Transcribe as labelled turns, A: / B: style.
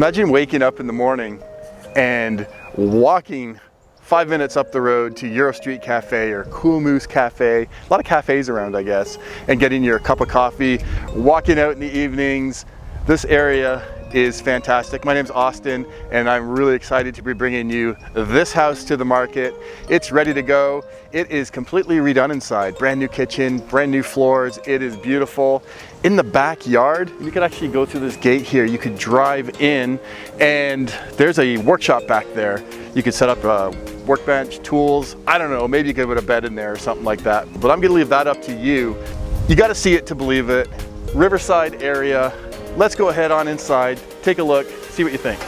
A: Imagine waking up in the morning and walking 5 minutes up the road to Euro Street Cafe or Cool Moose Cafe, a lot of cafes around I guess, and getting your cup of coffee, walking out in the evenings. This area is fantastic. My name's Austin and I'm really excited to be bringing you this house to the market. It's ready to go. It is completely redone inside. Brand new kitchen, brand new floors. It is beautiful. In the backyard, you could actually go through this gate here. You could drive in and there's a workshop back there. You could set up a workbench, tools. I don't know, maybe you could put a bed in there or something like that. But I'm gonna leave that up to you. You gotta see it to believe it. Riverside area. Let's go ahead on inside, take a look, see what you think.